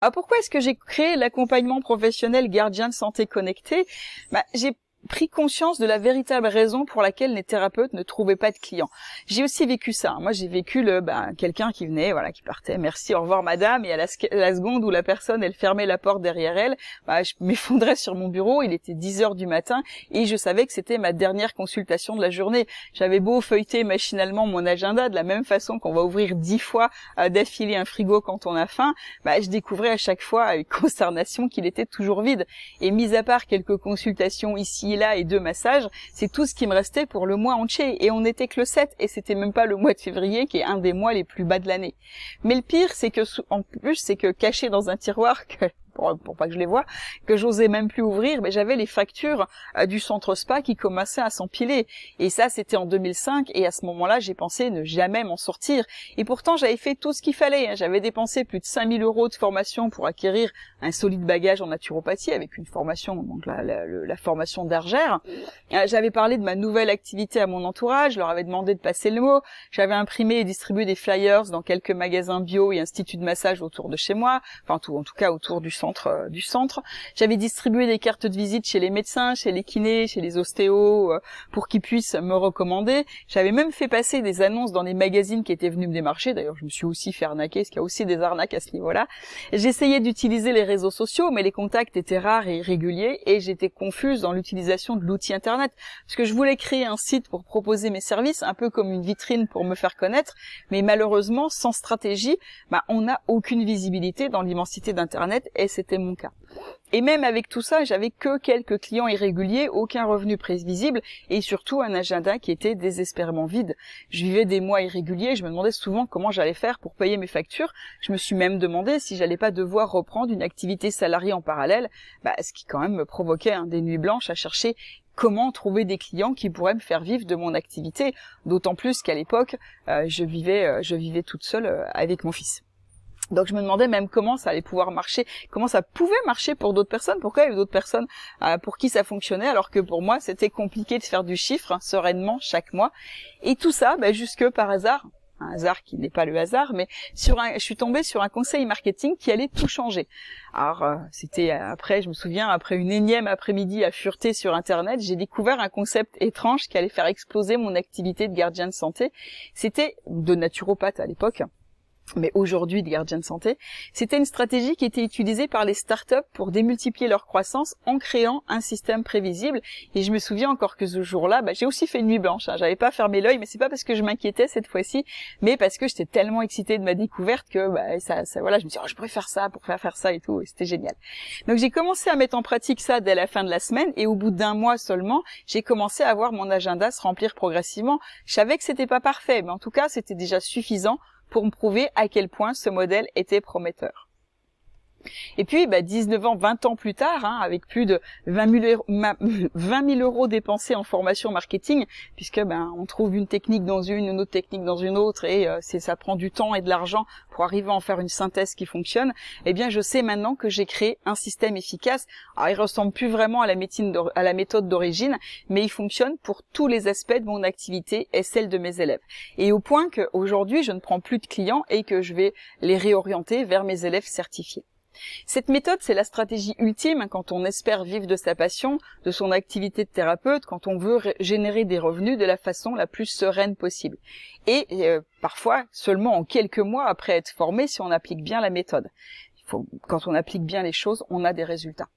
Alors pourquoi est-ce que j'ai créé l'accompagnement professionnel gardien de santé connecté? J'ai pris conscience de la véritable raison pour laquelle les thérapeutes ne trouvaient pas de clients. J'ai aussi vécu ça. Moi, j'ai vécu quelqu'un qui venait, voilà, qui partait, merci, au revoir madame, et à la seconde où la personne, elle fermait la porte derrière elle, je m'effondrais sur mon bureau, il était 10 heures du matin, et je savais que c'était ma dernière consultation de la journée. J'avais beau feuilleter machinalement mon agenda de la même façon qu'on va ouvrir 10 fois d'affilée un frigo quand on a faim, je découvrais à chaque fois avec consternation qu'il était toujours vide. Et mis à part quelques consultations ici et là et 2 massages, c'est tout ce qui me restait pour le mois entier. Et on n'était que le 7 et c'était même pas le mois de février qui est un des mois les plus bas de l'année. Mais le pire, c'est que en plus, c'est que caché dans un tiroir pour pas que je les vois, que j'osais même plus ouvrir, j'avais les factures du centre spa qui commençaient à s'empiler. Et ça, c'était en 2005, et à ce moment-là, j'ai pensé ne jamais m'en sortir. Et pourtant, j'avais fait tout ce qu'il fallait. J'avais dépensé plus de 5000 € de formation pour acquérir un solide bagage en naturopathie, avec une formation, donc la formation d'Argère. J'avais parlé de ma nouvelle activité à mon entourage, je leur avais demandé de passer le mot. J'avais imprimé et distribué des flyers dans quelques magasins bio et instituts de massage autour de chez moi, en tout cas autour du centre. J'avais distribué des cartes de visite chez les médecins, chez les kinés, chez les ostéos, pour qu'ils puissent me recommander. J'avais même fait passer des annonces dans les magazines qui étaient venus me démarcher. D'ailleurs, je me suis aussi fait arnaquer, parce qu'il y a aussi des arnaques à ce niveau-là. J'essayais d'utiliser les réseaux sociaux, mais les contacts étaient rares et irréguliers, et j'étais confuse dans l'utilisation de l'outil Internet, parce que je voulais créer un site pour proposer mes services, un peu comme une vitrine pour me faire connaître, mais malheureusement, sans stratégie, on n'a aucune visibilité dans l'immensité d'Internet, et c'était mon cas. Et même avec tout ça, j'avais que quelques clients irréguliers, aucun revenu prévisible et surtout un agenda qui était désespérément vide. Je vivais des mois irréguliers, je me demandais souvent comment j'allais faire pour payer mes factures. Je me suis même demandé si j'allais pas devoir reprendre une activité salariée en parallèle, ce qui quand même me provoquait des nuits blanches à chercher comment trouver des clients qui pourraient me faire vivre de mon activité, d'autant plus qu'à l'époque, je vivais toute seule avec mon fils. Donc je me demandais même comment ça allait pouvoir marcher, comment ça pouvait marcher pour d'autres personnes, pourquoi il y avait d'autres personnes pour qui ça fonctionnait, alors que pour moi c'était compliqué de faire du chiffre sereinement chaque mois. Et tout ça, jusque par hasard, un hasard qui n'est pas le hasard, mais je suis tombée sur un conseil marketing qui allait tout changer. Alors c'était après, je me souviens, après une énième après-midi à fureter sur Internet, j'ai découvert un concept étrange qui allait faire exploser mon activité de gardien de santé. C'était de naturopathe à l'époque, mais aujourd'hui de gardien de santé. C'était une stratégie qui était utilisée par les startups pour démultiplier leur croissance en créant un système prévisible. Et je me souviens encore que ce jour-là, j'ai aussi fait une nuit blanche. J'avais pas fermé l'œil, mais c'est pas parce que je m'inquiétais cette fois-ci, mais parce que j'étais tellement excitée de ma découverte que voilà, je me suis dit, je pourrais faire ça pour faire ça et tout, et c'était génial. Donc j'ai commencé à mettre en pratique ça dès la fin de la semaine, et au bout d'1 mois seulement, j'ai commencé à voir mon agenda se remplir progressivement. Je savais que c'était pas parfait, mais en tout cas, c'était déjà suffisant pour me prouver à quel point ce modèle était prometteur. Et puis, 19 ans, 20 ans plus tard, avec plus de 20 000 € dépensés en formation marketing, puisque on trouve une technique dans une autre technique dans une autre, et ça prend du temps et de l'argent pour arriver à en faire une synthèse qui fonctionne. Eh bien, je sais maintenant que j'ai créé un système efficace. Alors, il ressemble plus vraiment à la méthode d'origine, mais il fonctionne pour tous les aspects de mon activité et celle de mes élèves. Et au point qu'aujourd'hui, je ne prends plus de clients et que je vais les réorienter vers mes élèves certifiés. Cette méthode, c'est la stratégie ultime quand on espère vivre de sa passion, de son activité de thérapeute, quand on veut générer des revenus de la façon la plus sereine possible. Et parfois, seulement en quelques mois après être formé, si on applique bien la méthode. Quand on applique bien les choses, on a des résultats.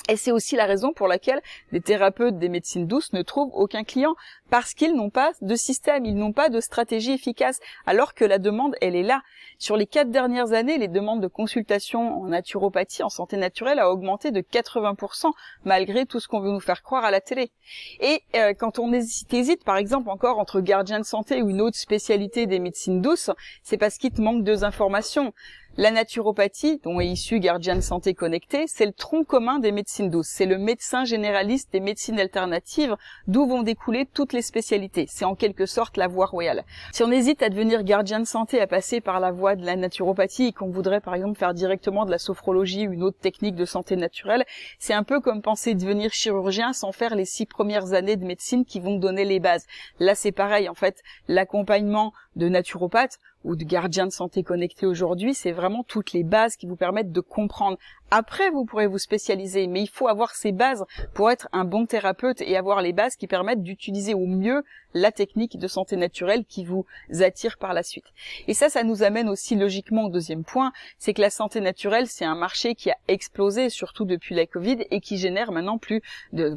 Et c'est aussi la raison pour laquelle des thérapeutes des médecines douces ne trouvent aucun client, parce qu'ils n'ont pas de système, ils n'ont pas de stratégie efficace, alors que la demande, elle est là. Sur les 4 dernières années, les demandes de consultation en naturopathie, en santé naturelle, a augmenté de 80%, malgré tout ce qu'on veut nous faire croire à la télé. Et quand on hésite, par exemple, encore entre gardien de santé ou une autre spécialité des médecines douces, c'est parce qu'il te manque 2 informations. La naturopathie, dont est issu Gardien de santé connecté, c'est le tronc commun des médecines douces. C'est le médecin généraliste des médecines alternatives, d'où vont découler toutes les spécialités. C'est en quelque sorte la voie royale. Si on hésite à devenir gardien de santé, à passer par la voie de la naturopathie, et qu'on voudrait par exemple faire directement de la sophrologie ou une autre technique de santé naturelle, c'est un peu comme penser devenir chirurgien sans faire les 6 premières années de médecine qui vont donner les bases. Là, c'est pareil, en fait, l'accompagnement de naturopathe, ou de gardien de santé connecté aujourd'hui, c'est vraiment toutes les bases qui vous permettent de comprendre. Après, vous pourrez vous spécialiser, mais il faut avoir ces bases pour être un bon thérapeute et avoir les bases qui permettent d'utiliser au mieux la technique de santé naturelle qui vous attire par la suite. Et ça nous amène aussi logiquement au deuxième point, c'est que la santé naturelle, c'est un marché qui a explosé, surtout depuis la Covid, et qui génère maintenant plus de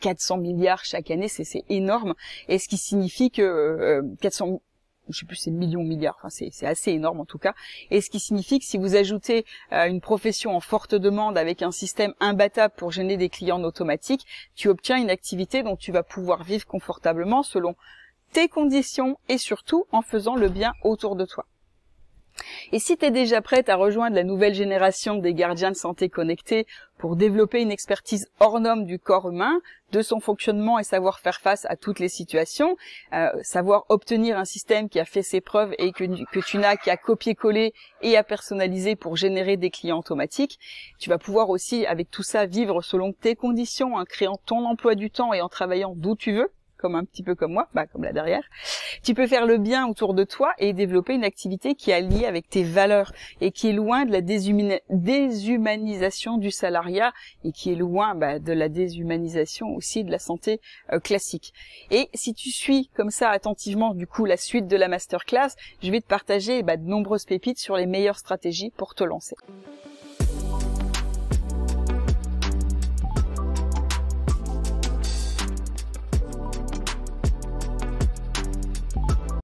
400 milliards chaque année, c'est énorme. Et ce qui signifie que 400, je sais plus, c'est millions, enfin c'est assez énorme en tout cas. Et ce qui signifie que si vous ajoutez une profession en forte demande avec un système imbattable pour gêner des clients en automatique, tu obtiens une activité dont tu vas pouvoir vivre confortablement selon tes conditions et surtout en faisant le bien autour de toi. Et si tu es déjà prête à rejoindre la nouvelle génération des gardiens de santé connectés pour développer une expertise hors norme du corps humain, de son fonctionnement et savoir faire face à toutes les situations, savoir obtenir un système qui a fait ses preuves et que tu n'as qu'à copier-coller et à personnaliser pour générer des clients automatiques, tu vas pouvoir aussi avec tout ça vivre selon tes conditions, en créant ton emploi du temps et en travaillant d'où tu veux, comme un petit peu comme moi, comme là derrière. Tu peux faire le bien autour de toi et développer une activité qui est alliée avec tes valeurs et qui est loin de la déshumanisation du salariat et qui est loin de la déshumanisation aussi de la santé classique. Et si tu suis comme ça attentivement du coup la suite de la masterclass, je vais te partager de nombreuses pépites sur les meilleures stratégies pour te lancer.